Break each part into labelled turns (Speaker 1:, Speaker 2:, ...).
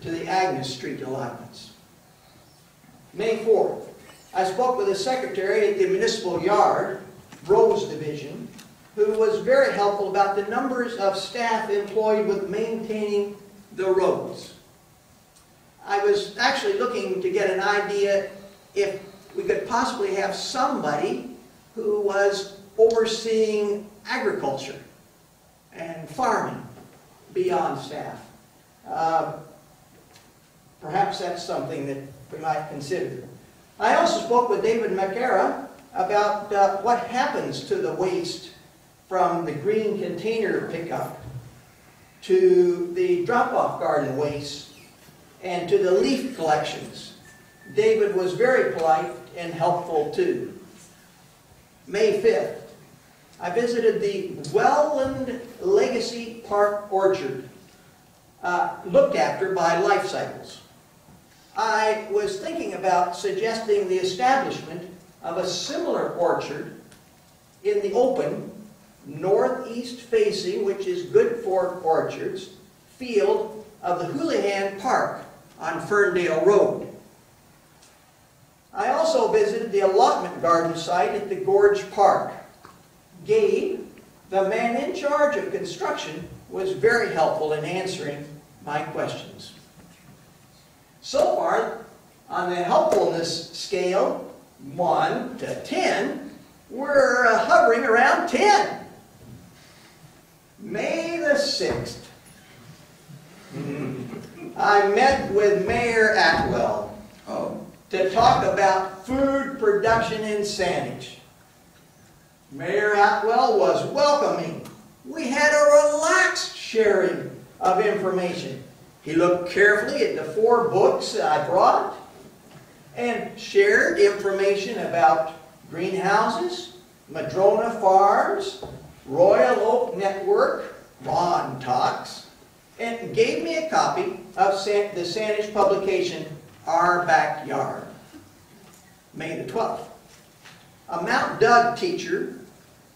Speaker 1: to the Agnes Street allotments. May 4th, I spoke with the secretary at the Municipal Yard, Roads Division, who was very helpful about the numbers of staff employed with maintaining the roads. I was actually looking to get an idea if we could possibly have somebody who was overseeing agriculture and farming beyond staff. Perhaps that's something that we might consider. I also spoke with David McEra about what happens to the waste from the green container pickup to the drop-off garden waste and to the leaf collections. David was very polite and helpful too. May 5th, I visited the Welland Legacy Park Orchard, looked after by Life Cycles. I was thinking about suggesting the establishment of a similar orchard in the open, northeast facing, which is good for orchards, field of the Houlihan Park on Ferndale Road. I also visited the allotment garden site at the Gorge Park. Gabe, the man in charge of construction, was very helpful in answering my questions. So far, on the helpfulness scale, 1 to 10, we're hovering around 10. May the 6th, I met with Mayor Atwell to talk about food production in Saanich. Mayor Atwell was welcoming. We had a relaxed sharing of information. He looked carefully at the 4 books I brought and shared information about greenhouses, Madrona Farms, Royal Oak Network, Ron Talks, and gave me a copy of the Saanich publication, Our Backyard. May the 12th. A Mount Doug teacher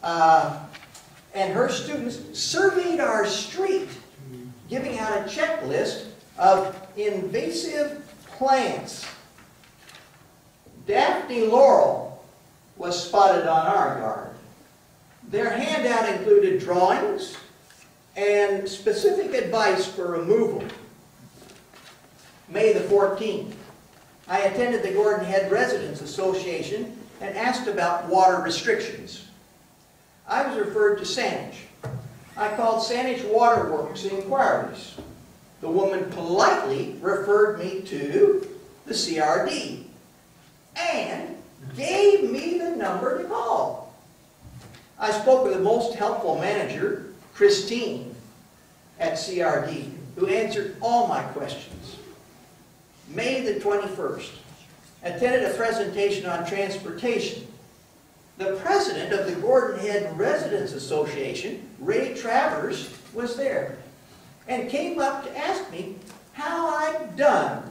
Speaker 1: and her students surveyed our street, giving out a checklist of invasive plants. Daphne laurel was spotted on our yard. Their handout included drawings and specific advice for removal. May the 14th, I attended the Gordon Head Residents Association and asked about water restrictions. I was referred to Saanich. I called Saanich Waterworks inquiries. The woman politely referred me to the CRD and gave me the number to call. I spoke with the most helpful manager, Christine, at CRD, who answered all my questions. May the 21st, attended a presentation on transportation. The president of the Gordon Head Residents Association, Ray Travers, was there and came up to ask me how I'd done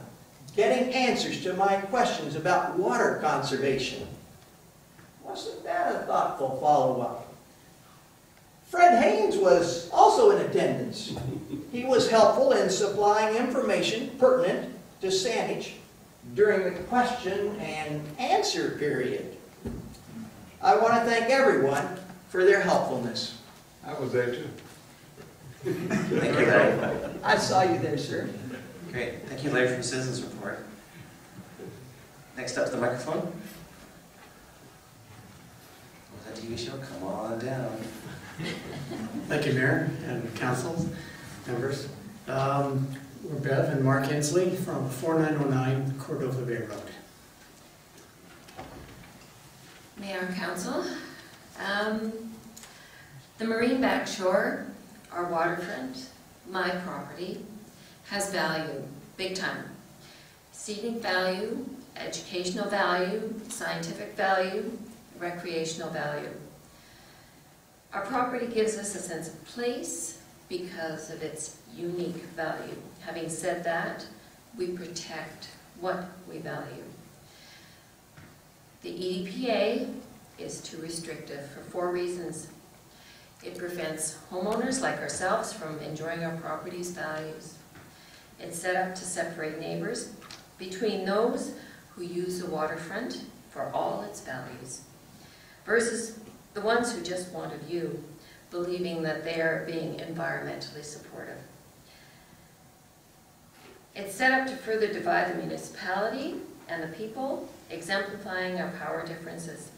Speaker 1: getting answers to my questions about water conservation. Wasn't that a thoughtful follow-up? Fred Haynes was also in attendance. He was helpful in supplying information pertinent to Saanich during the question and answer period. I want to thank everyone for their helpfulness.
Speaker 2: I was there too.
Speaker 1: Thank you, Larry. I saw you there, sir.
Speaker 3: Great. Thank you, Larry, for the citizens report. Next up to the microphone. What was that TV show? Come on down.
Speaker 4: Thank you, Mayor and council members. We're Bev and Mark Hensley from 4909 Cordova Bay Road.
Speaker 5: Mayor and Council, the marine backshore, our waterfront, my property, has value, big time. Scenic value, educational value, scientific value, recreational value. Our property gives us a sense of place because of its unique value. Having said that, we protect what we value. The EDPA is too restrictive for 4 reasons. It prevents homeowners like ourselves from enjoying our property's values. It's set up to separate neighbors between those who use the waterfront for all its values versus the ones who just want a view, believing that they are being environmentally supportive. It's set up to further divide the municipality and the people, exemplifying our power differences.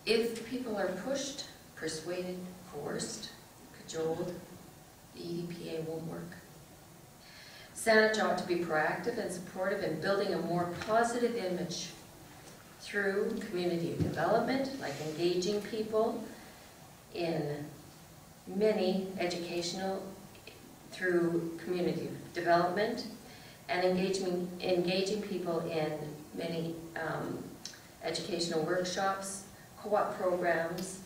Speaker 5: If people are pushed, persuaded, coerced, cajoled, the EDPA won't work. Saanich ought to be proactive and supportive in building a more positive image through community development, like engaging people in many through community development, and engaging people in many educational workshops, co-op programs,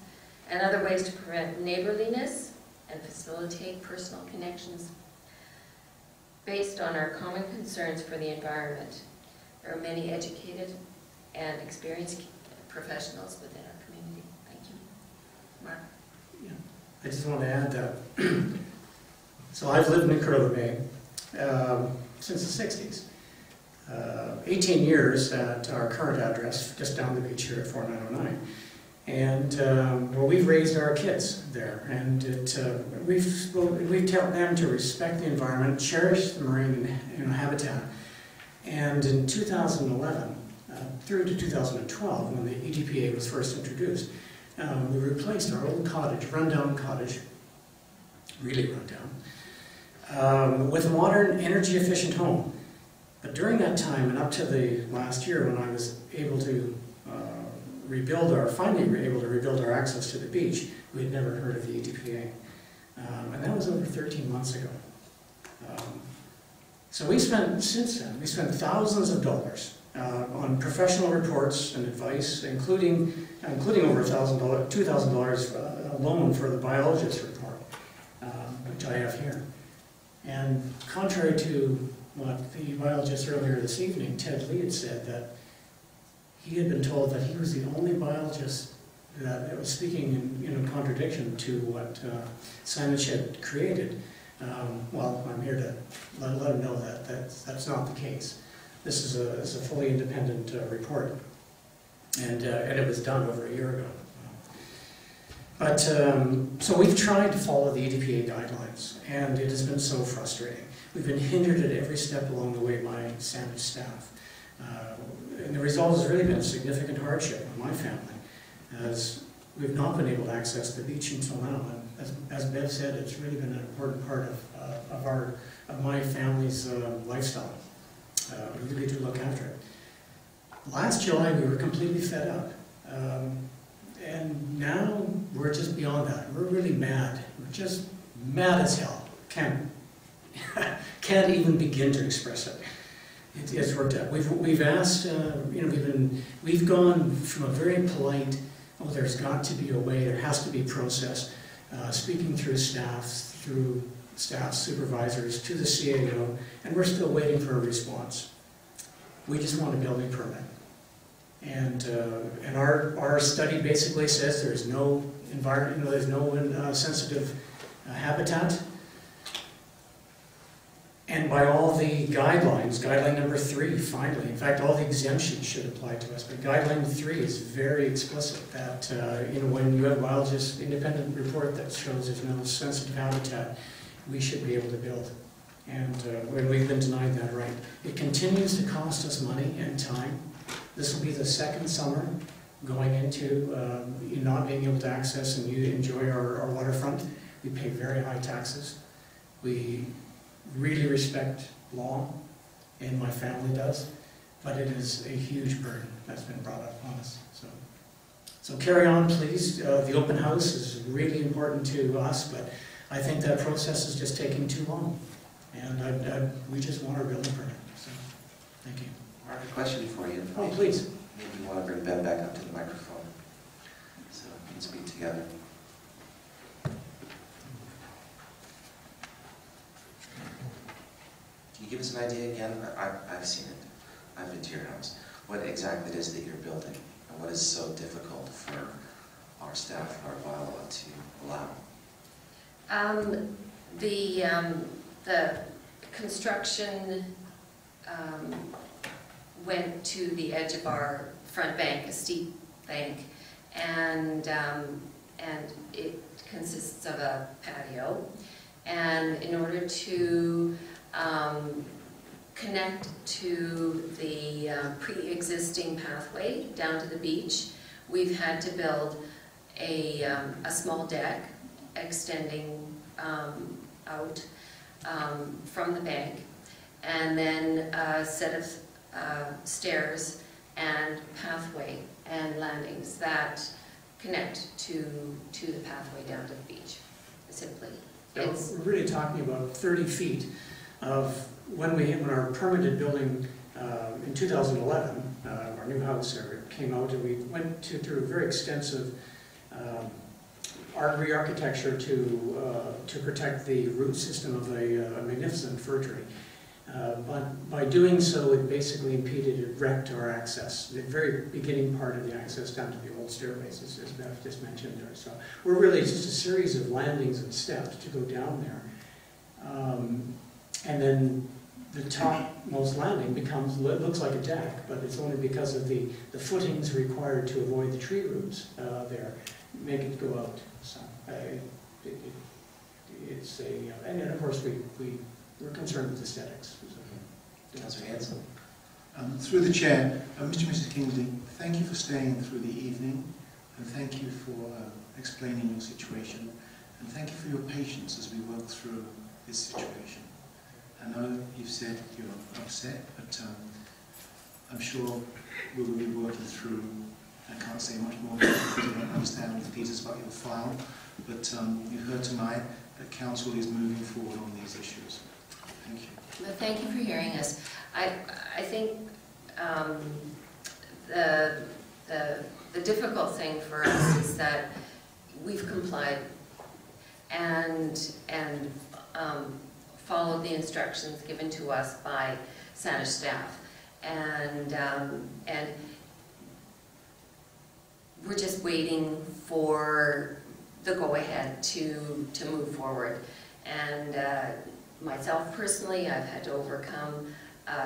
Speaker 5: and other ways to promote neighborliness and facilitate personal connections based on our common concerns for the environment. There are many educated and experienced professionals within our community. Thank you. Mark?
Speaker 4: Yeah. I just want to add that, so I've lived in Cordova Bay since the 60s. 18 years at our current address, just down the beach here at 4909. And well, we've raised our kids there, and we tell them to respect the environment, cherish the marine habitat. And in 2011, through to 2012, when the EDPA was first introduced, we replaced our old cottage, rundown cottage, really rundown, with a modern, energy-efficient home. But during that time, and up to the last year when I was able to finally able to rebuild our access to the beach, we had never heard of the EDPA. And that was over 13 months ago. So since then, we spent thousands of dollars on professional reports and advice, including over $2,000 alone for the biologist report, which I have here. And contrary to what the biologist earlier this evening, Ted Lee, had said, that he had been told that he was the only biologist that was speaking in contradiction to what Saanich had created. Well, I'm here to let him know that that's not the case. This is a fully independent report, and it was done over a year ago. But so we've tried to follow the EDPA guidelines, and it has been so frustrating. We've been hindered at every step along the way by Saanich staff. And the result has really been a significant hardship on my family, as we've not been able to access the beach until now. And as Bev said, it's really been an important part of my family's lifestyle. We really do look after it. Last July, we were completely fed up. And now we're just beyond that. We're really mad. We're just mad as hell. Can't even begin to express it. It's worked out. We've asked, we've gone from a very polite, oh, there's got to be a way, there has to be process, speaking through staff supervisors, to the CAO, and we're still waiting for a response. We just want a building permit. And our study basically says there's no environment, there's no sensitive habitat. And by all the guidelines, guideline number 3, finally, in fact, all the exemptions should apply to us, but guideline 3 is very explicit that, when you have a biologist independent report that shows there's no sensitive habitat, we should be able to build. And when we've been denied that right, it continues to cost us money and time. This will be the second summer going into not being able to access and enjoy our waterfront. We pay very high taxes. We really respect law, and my family does, but it is a huge burden that's been brought up on us. So carry on, please. The open house is really important to us, but I think that process is just taking too long, and we just want our building permit. So, thank you.
Speaker 3: Mark, a question for you.
Speaker 4: Oh, please.
Speaker 3: Maybe you want to bring Ben back up to the microphone so we can speak together. Can you give us an idea again? I've seen it. I've been to your house. What exactly it is that you're building, and what is so difficult for our staff, our bylaw to allow?
Speaker 5: The construction went to the edge of our front bank, a steep bank, and it consists of a patio. And in order to connect to the pre-existing pathway down to the beach, we've had to build a small deck extending out from the bank, and then a set of stairs and pathway and landings that connect to the pathway down to the beach, simply.
Speaker 4: We're really talking about 30 feet of when our permitted building in 2011, our new house came out, and we went through a very extensive re-architecture to protect the root system of a magnificent fir tree. But by doing so, it basically impeded, it wrecked our access, the very beginning part of the access down to the old stairways, as Beth just mentioned there. So we're really just a series of landings and steps to go down there. And then the topmost landing looks like a deck, but it's only because of the footings required to avoid the tree roots there, make it go out. So it's and then of course we're concerned with aesthetics.
Speaker 3: Councillor Hanson.
Speaker 2: Through the chair, Mr. and Mrs. Kingsley, thank you for staying through the evening, and thank you for explaining your situation, and thank you for your patience as we work through this situation. I know you've said you're upset, but I'm sure we will be working through. I can't say much more because I don't understand the details about your file, but you've heard tonight that Council is moving forward on these issues. Thank you.
Speaker 5: Well, thank you for hearing us. I think the difficult thing for us is that we've complied and followed the instructions given to us by Sanish staff, and we're just waiting for the go-ahead to move forward. And myself personally, I've had to overcome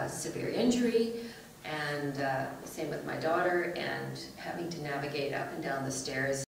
Speaker 5: severe injury, and same with my daughter, and having to navigate up and down the stairs